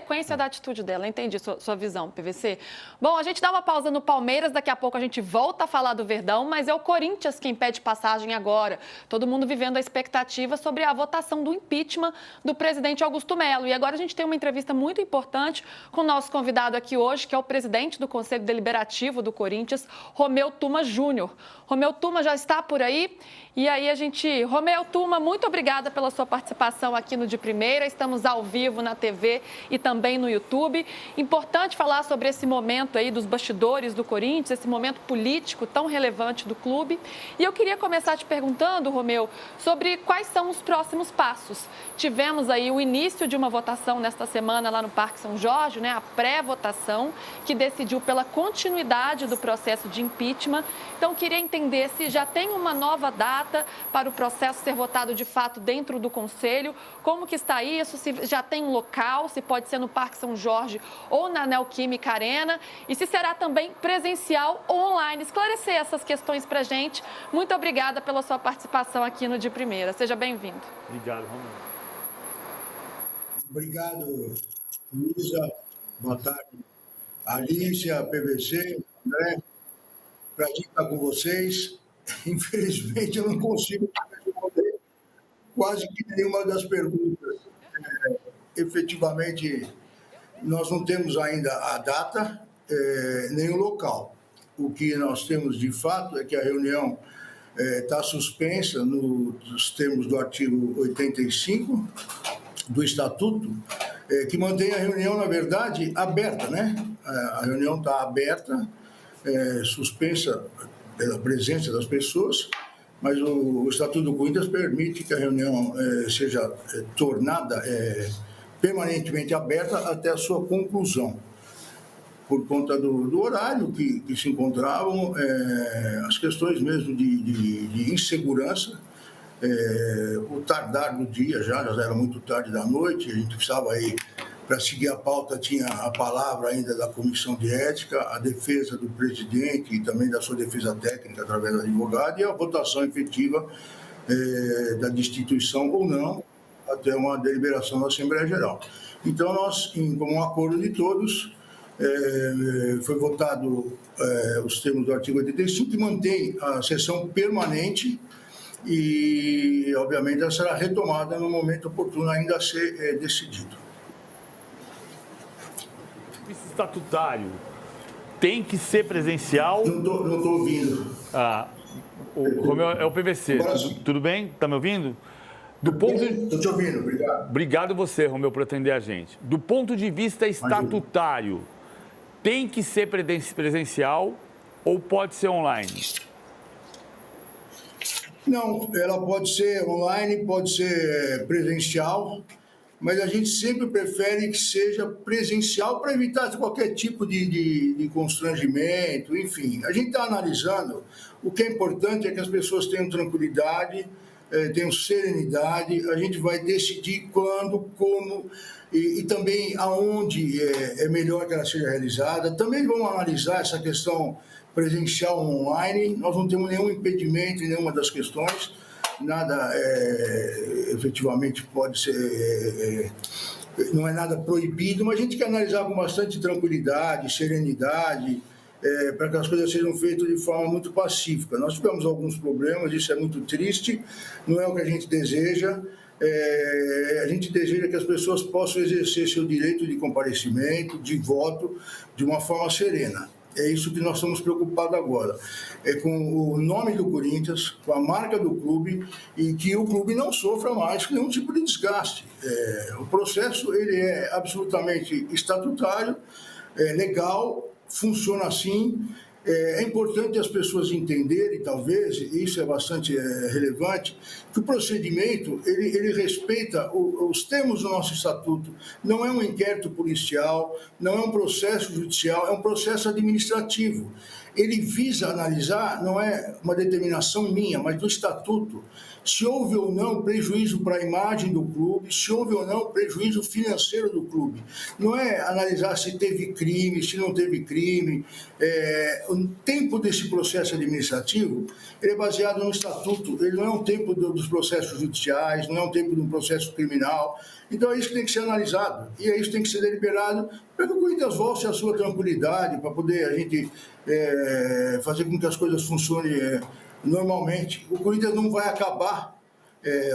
consequência da atitude dela. Entendi sua visão, PVC. Bom, a gente dá uma pausa no Palmeiras, daqui a pouco a gente volta a falar do Verdão, mas é o Corinthians quem pede passagem agora. Todo mundo vivendo a expectativa sobre a votação do impeachment do presidente Augusto Melo. E agora a gente tem uma entrevista muito importante com o nosso convidado aqui hoje, que é o presidente do Conselho Deliberativo do Corinthians, Romeu Tuma Júnior. Romeu Tuma já está por aí. E aí Romeu Tuma, muito obrigada pela sua participação aqui no De Primeira. Estamos ao vivo na TV e também no YouTube. Importante falar sobre esse momento aí dos bastidores do Corinthians, esse momento político tão relevante do clube. E eu queria começar te perguntando, Romeu, sobre quais são os próximos passos. Tivemos aí o início de uma votação nesta semana lá no Parque São Jorge, né, a pré-votação, que decidiu pela continuidade do processo de impeachment. Então, queria entender se já tem uma nova data para o processo ser votado de fato dentro do Conselho, como que está isso, se já tem um local, se pode ser no Parque São Jorge ou na Neoquímica Arena, e se será também presencial ou online. Esclarecer essas questões para a gente. Muito obrigada pela sua participação aqui no De Primeira. Seja bem-vindo. Obrigado, Romeu. Obrigado, Luísa. Boa tarde. Alicia, PVC, André. Prazer estar com vocês. Infelizmente, eu não consigo responder quase que nenhuma das perguntas. Efetivamente, nós não temos ainda a data, nem o local. O que nós temos, de fato, é que a reunião está suspensa nos termos do artigo 85 do Estatuto, que mantém a reunião, na verdade, aberta, né? A reunião está aberta, suspensa pela presença das pessoas, mas o Estatuto do Corinthians permite que a reunião seja tornada permanentemente aberta até a sua conclusão, por conta do horário que se encontravam, as questões mesmo de insegurança, o tardar do dia já era muito tarde da noite, a gente precisava aí, para seguir a pauta, tinha a palavra ainda da Comissão de Ética, a defesa do presidente e também da sua defesa técnica através do advogado e a votação efetiva da destituição ou não, até uma deliberação da Assembleia Geral. Então, nós, em comum acordo de todos, foi votado os termos do artigo 85, que mantém a sessão permanente e, obviamente, ela será retomada no momento oportuno ainda a ser decidido. Esse estatutário tem que ser presencial? Não estou ouvindo. O Romeu é o PVC. Tudo bem? Está me ouvindo? Estou te ouvindo, obrigado. Obrigado você, Romeu, por atender a gente. Do ponto de vista estatutário, tem que ser presencial ou pode ser online? Não, ela pode ser online, pode ser presencial, mas a gente sempre prefere que seja presencial para evitar qualquer tipo de constrangimento, enfim. A gente está analisando, o que é importante é que as pessoas tenham tranquilidade, tenham serenidade, a gente vai decidir quando, como e também aonde é melhor que ela seja realizada. Também vamos analisar essa questão presencial ou online, nós não temos nenhum impedimento em nenhuma das questões, nada efetivamente pode ser, não é nada proibido, mas a gente quer analisar com bastante tranquilidade, serenidade, para que as coisas sejam feitas de forma muito pacífica. Nós tivemos alguns problemas, isso é muito triste, não é o que a gente deseja. A gente deseja que as pessoas possam exercer seu direito de comparecimento, de voto, de uma forma serena. É isso que nós estamos preocupados agora. É com o nome do Corinthians, com a marca do clube e que o clube não sofra mais nenhum tipo de desgaste. O processo ele é absolutamente estatutário, legal, funciona assim. É importante as pessoas entenderem, talvez, e isso é bastante relevante, que o procedimento ele respeita os termos do nosso estatuto. Não é um inquérito policial, não é um processo judicial, é um processo administrativo. Ele visa analisar, não é uma determinação minha, mas do estatuto, se houve ou não prejuízo para a imagem do clube, se houve ou não prejuízo financeiro do clube. Não é analisar se teve crime, se não teve crime. O tempo desse processo administrativo ele é baseado no estatuto, ele não é um tempo dos processos judiciais, não é um tempo de um processo criminal, Então é isso que tem que ser analisado e é isso que tem que ser deliberado para que o Corinthians volte à sua tranquilidade, para poder a gente fazer com que as coisas funcionem normalmente. O Corinthians não vai acabar,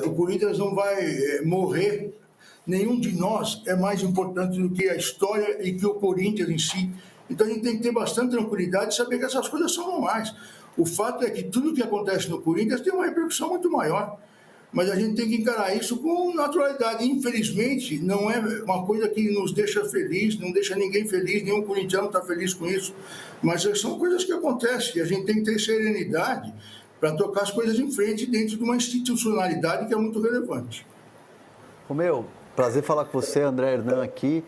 o Corinthians não vai morrer. Nenhum de nós é mais importante do que a história e que o Corinthians em si. Então a gente tem que ter bastante tranquilidade e saber que essas coisas são normais. O fato é que tudo que acontece no Corinthians tem uma repercussão muito maior. Mas a gente tem que encarar isso com naturalidade. Infelizmente, não é uma coisa que nos deixa feliz, não deixa ninguém feliz, nenhum corintiano está feliz com isso. Mas são coisas que acontecem e a gente tem que ter serenidade para tocar as coisas em frente dentro de uma institucionalidade que é muito relevante. Romeu, prazer falar com você, André Hernan aqui.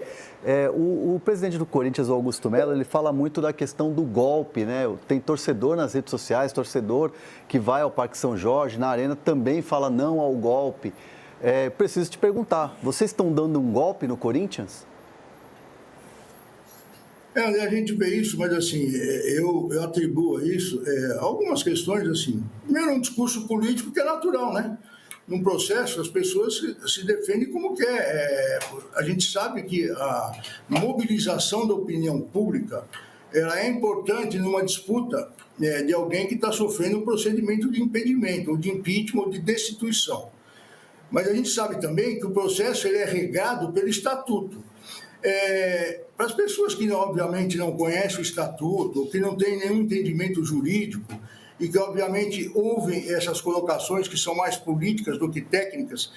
O presidente do Corinthians, o Augusto Melo, ele fala muito da questão do golpe, né? Tem torcedor nas redes sociais, torcedor que vai ao Parque São Jorge, na Arena, também fala não ao golpe. Preciso te perguntar, vocês estão dando um golpe no Corinthians? A gente vê isso, mas assim, eu atribuo a isso algumas questões, assim. Primeiro, um discurso político que é natural, né? Num processo, as pessoas se defendem como quer. A gente sabe que a mobilização da opinião pública ela é importante numa disputa de alguém que está sofrendo um procedimento de impedimento, ou de impeachment, ou de destituição. Mas a gente sabe também que o processo ele é regado pelo Estatuto. Para as pessoas que, obviamente, não conhecem o Estatuto, ou que não têm nenhum entendimento jurídico, e que, obviamente, ouvem essas colocações que são mais políticas do que técnicas,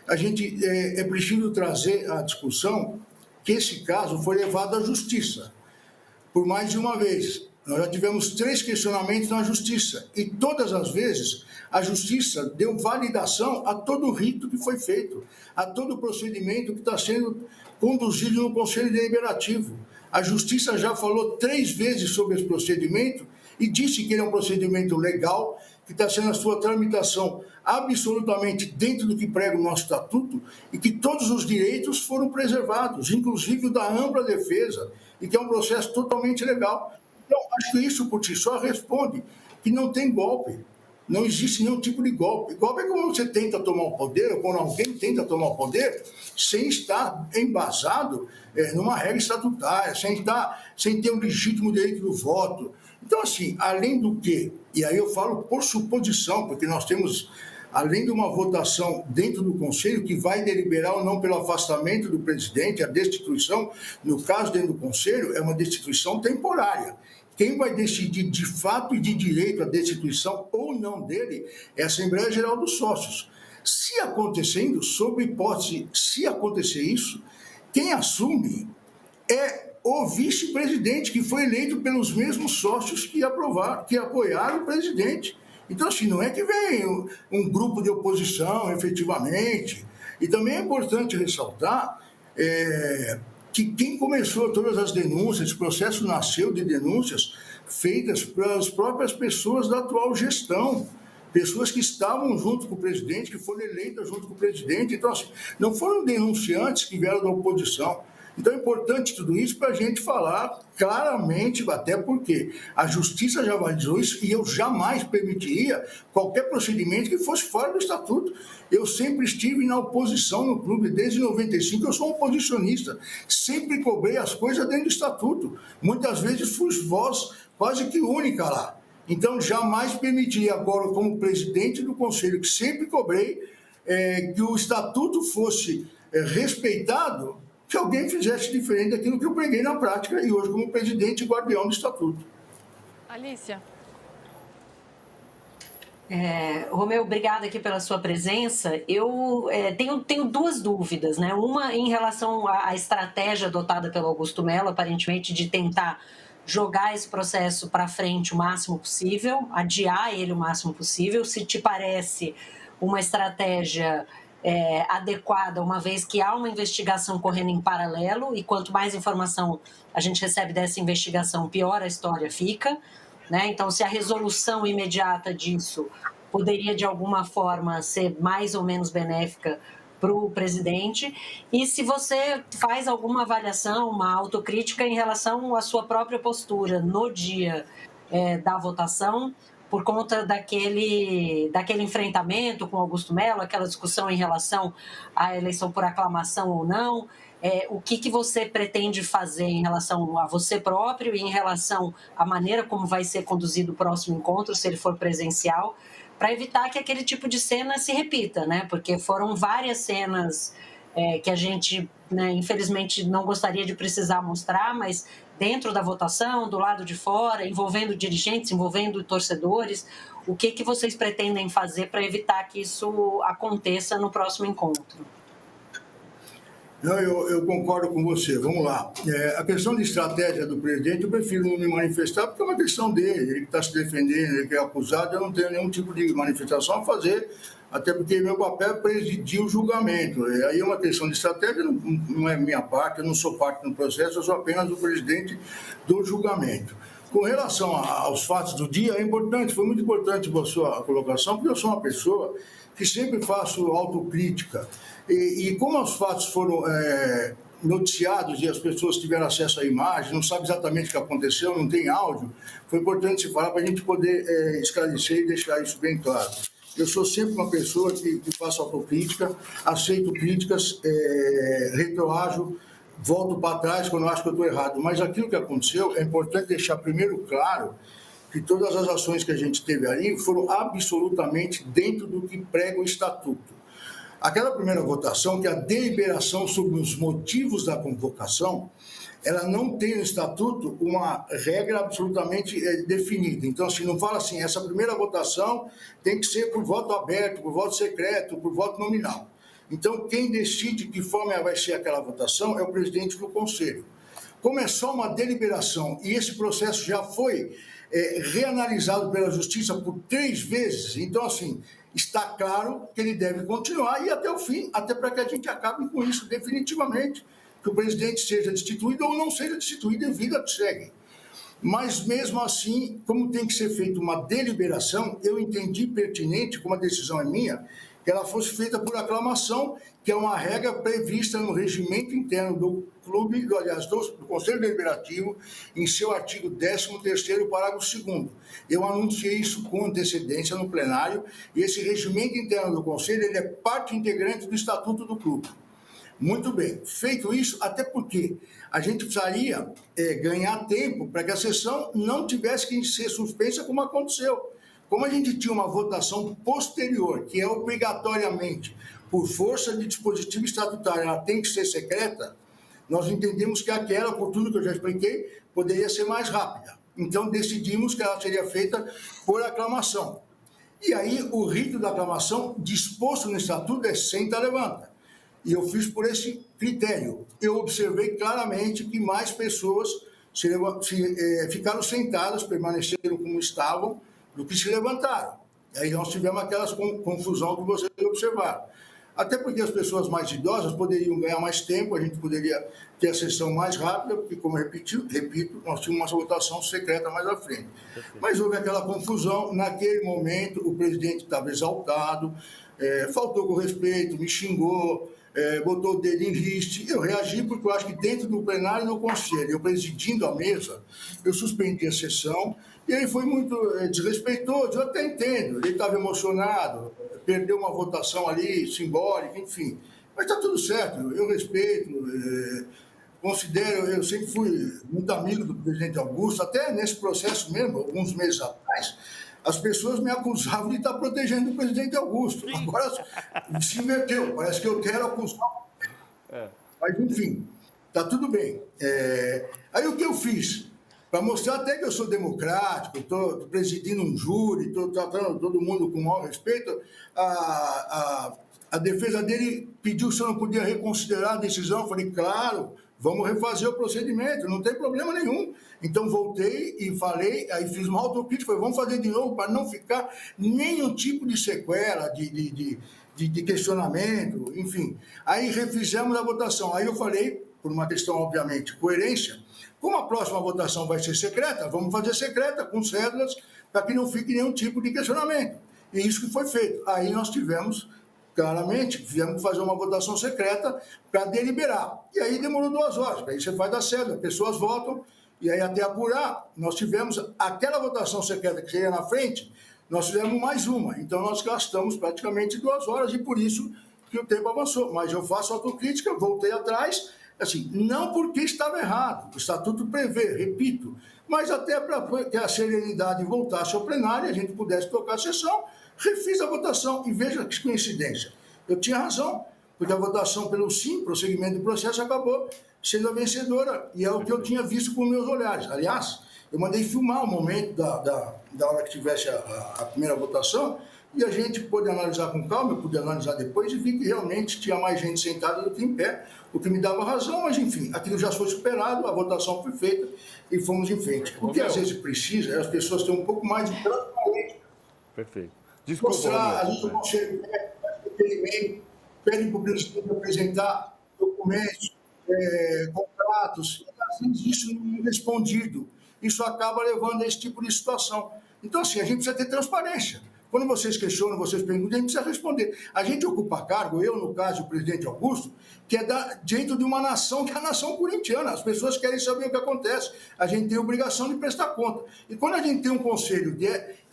a gente é preciso trazer à discussão que esse caso foi levado à Justiça, por mais de uma vez. Nós já tivemos 3 questionamentos na Justiça, e todas as vezes a Justiça deu validação a todo o rito que foi feito, a todo o procedimento que está sendo conduzido no Conselho Deliberativo. A Justiça já falou 3 vezes sobre esse procedimento, e disse que ele é um procedimento legal, que está sendo a sua tramitação absolutamente dentro do que prega o nosso Estatuto e que todos os direitos foram preservados, inclusive o da ampla defesa, e que é um processo totalmente legal. Então, acho que isso por si só responde que não tem golpe, não existe nenhum tipo de golpe. Golpe é quando você tenta tomar o poder, ou quando alguém tenta tomar o poder, sem estar embasado numa regra estatutária, sem ter o legítimo direito do voto. Então, assim, além do que, e aí eu falo por suposição, porque nós temos, além de uma votação dentro do Conselho, que vai deliberar ou não pelo afastamento do presidente, a destituição, no caso dentro do Conselho, é uma destituição temporária. Quem vai decidir de fato e de direito a destituição ou não dele é a Assembleia Geral dos Sócios. Se acontecendo, sob hipótese, se acontecer isso, quem assume é o vice-presidente, que foi eleito pelos mesmos sócios que apoiaram o presidente. Então, assim, não é que vem um grupo de oposição, efetivamente. E também é importante ressaltar que quem começou todas as denúncias, esse processo nasceu de denúncias feitas pelas próprias pessoas da atual gestão, pessoas que estavam junto com o presidente, que foram eleitas junto com o presidente. Então, assim, não foram denunciantes que vieram da oposição. Então é importante tudo isso para a gente falar claramente, até porque a Justiça já validou isso e eu jamais permitiria qualquer procedimento que fosse fora do Estatuto. Eu sempre estive na oposição no clube, desde 95 eu sou um oposicionista, sempre cobrei as coisas dentro do Estatuto, muitas vezes fui voz quase que única lá. Então jamais permitiria agora, como presidente do Conselho, que sempre cobrei, que o Estatuto fosse respeitado, que alguém fizesse diferente daquilo que eu preguei na prática e hoje como presidente e guardião do Estatuto. Alícia. Romeu, obrigada aqui pela sua presença. Eu tenho 2 dúvidas, né? Uma em relação à estratégia adotada pelo Augusto Melo, aparentemente de tentar jogar esse processo para frente o máximo possível, adiar ele o máximo possível. Se te parece uma estratégia adequada, uma vez que há uma investigação correndo em paralelo, e quanto mais informação a gente recebe dessa investigação, pior a história fica, né? Então, se a resolução imediata disso poderia, de alguma forma, ser mais ou menos benéfica para o presidente, e se você faz alguma avaliação, uma autocrítica em relação à sua própria postura no dia da votação, por conta daquele enfrentamento com Augusto Mello, aquela discussão em relação à eleição por aclamação ou não. O que você pretende fazer em relação a você próprio e em relação à maneira como vai ser conduzido o próximo encontro, se ele for presencial, para evitar que aquele tipo de cena se repita, né? Porque foram várias cenas que a gente, né, infelizmente, não gostaria de precisar mostrar, mas dentro da votação, do lado de fora, envolvendo dirigentes, envolvendo torcedores, o que vocês pretendem fazer para evitar que isso aconteça no próximo encontro? Não, eu concordo com você. Vamos lá. A questão de estratégia do presidente, eu prefiro não me manifestar, porque é uma questão dele. Ele está se defendendo, ele que é acusado, eu não tenho nenhum tipo de manifestação a fazer, até porque meu papel é presidir o julgamento. Aí é uma questão de estratégia, não é minha parte, eu não sou parte do processo, eu sou apenas o presidente do julgamento. Com relação aos fatos do dia, é importante, foi muito importante a sua colocação, porque eu sou uma pessoa que sempre faço autocrítica. E como os fatos foram noticiados e as pessoas tiveram acesso à imagem, não sabe exatamente o que aconteceu, não tem áudio, foi importante se falar para a gente poder esclarecer e deixar isso bem claro. Eu sou sempre uma pessoa que faço autocrítica, aceito críticas, retroajo, volto para trás quando eu acho que eu estou errado. Mas aquilo que aconteceu, é importante deixar primeiro claro que todas as ações que a gente teve ali foram absolutamente dentro do que prega o Estatuto. Aquela primeira votação, que é a deliberação sobre os motivos da convocação, ela não tem no Estatuto uma regra absolutamente definida. Então, assim, não fala assim, essa primeira votação tem que ser por voto aberto, por voto secreto, por voto nominal. Então, quem decide que forma vai ser aquela votação é o presidente do Conselho. Como é só uma deliberação e esse processo já foi reanalisado pela Justiça por 3 vezes, então, assim, está claro que ele deve continuar e até o fim, até para que a gente acabe com isso definitivamente, que o presidente seja destituído ou não seja destituído e a vida segue. Mas, mesmo assim, como tem que ser feita uma deliberação, eu entendi pertinente, como a decisão é minha, que ela fosse feita por aclamação, que é uma regra prevista no regimento interno do clube, do Conselho Deliberativo, em seu artigo 13º, parágrafo 2º. Eu anunciei isso com antecedência no plenário, e esse regimento interno do Conselho ele é parte integrante do Estatuto do clube. Muito bem. Feito isso, até porque a gente precisaria ganhar tempo para que a sessão não tivesse que ser suspensa como aconteceu. Como a gente tinha uma votação posterior, que é obrigatoriamente, por força de dispositivo estatutário, ela tem que ser secreta, nós entendemos que aquela, por tudo que eu já expliquei, poderia ser mais rápida. Então, decidimos que ela seria feita por aclamação. E aí, o rito da aclamação, disposto no estatuto, é senta-levanta. E eu fiz por esse critério. Eu observei claramente que mais pessoas ficaram sentadas, permaneceram como estavam, do que se levantaram. E aí nós tivemos aquela confusão que vocês observaram. Até porque as pessoas mais idosas poderiam ganhar mais tempo, a gente poderia ter a sessão mais rápida, porque, como eu repito, nós tínhamos uma votação secreta mais à frente. Mas houve aquela confusão. Naquele momento, o presidente estava exaltado, faltou com respeito, me xingou, botou o dedo em riste. Eu reagi porque eu acho que dentro do plenário e do conselho, eu presidindo a mesa, eu suspendi a sessão. E ele foi muito desrespeitoso, eu até entendo, ele estava emocionado, perdeu uma votação ali, simbólica, enfim. Mas está tudo certo, eu respeito, considero, eu sempre fui muito amigo do presidente Augusto, até nesse processo mesmo, alguns meses atrás, as pessoas me acusavam de estar protegendo o presidente Augusto. Agora se inverteu, parece que eu quero acusar. Mas, enfim, está tudo bem. Aí o que eu fiz? Para mostrar até que eu sou democrático, estou presidindo um júri, estou tratando todo mundo com o maior respeito, a defesa dele pediu se eu não podia reconsiderar a decisão. Eu falei, claro, vamos refazer o procedimento, não tem problema nenhum. Então, voltei e falei, aí fiz uma autocrítica, falei, vamos fazer de novo para não ficar nenhum tipo de sequela, de questionamento, enfim. Aí refizemos a votação. Aí eu falei, por uma questão, obviamente, de coerência, como a próxima votação vai ser secreta, vamos fazer secreta, com cédulas, para que não fique nenhum tipo de questionamento. E isso que foi feito. Aí nós tivemos, claramente, tivemos que fazer uma votação secreta para deliberar. E aí demorou 2 horas. Aí você faz a cédula, pessoas votam E aí, até apurar, nós tivemos aquela votação secreta que seria na frente, nós fizemos mais uma. Então, nós gastamos praticamente 2 horas e por isso que o tempo avançou. Mas eu faço autocrítica, voltei atrás, assim, não porque estava errado, o estatuto prevê, repito, mas até para que a serenidade voltasse ao plenário, a gente pudesse tocar a sessão, refiz a votação e veja que coincidência. Eu tinha razão, porque a votação pelo sim, prosseguimento do processo, acabou sendo a vencedora, e é o que eu tinha visto com meus olhares. Aliás, eu mandei filmar o momento da hora que tivesse a primeira votação, e a gente pôde analisar com calma, eu pude analisar depois e vi que realmente tinha mais gente sentada do que em pé, o que me dava razão, mas enfim, aquilo já foi superado, a votação foi feita e fomos em frente. O que às vezes precisa é as pessoas terem um pouco mais de transparência. Perfeito. Desculpa, Mostrar, a gente não chega, pedem para o presidente apresentar documentos, contratos, e às vezes isso não é respondido. Isso acaba levando a esse tipo de situação. Então, assim, a gente precisa ter transparência. Quando vocês questionam, vocês perguntam, a gente precisa responder. A gente ocupa cargo, eu, no caso, o presidente Augusto, que é dentro de uma nação, que é a nação corintiana. As pessoas querem saber o que acontece. A gente tem a obrigação de prestar conta. E quando a gente tem um conselho que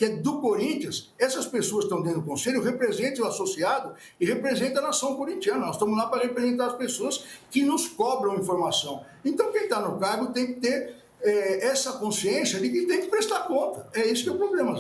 é do Corinthians, essas pessoas que estão dentro do conselho representam o associado e representam a nação corintiana. Nós estamos lá para representar as pessoas que nos cobram informação. Então, quem está no cargo tem que ter essa consciência de que tem que prestar conta. É esse que é o problema.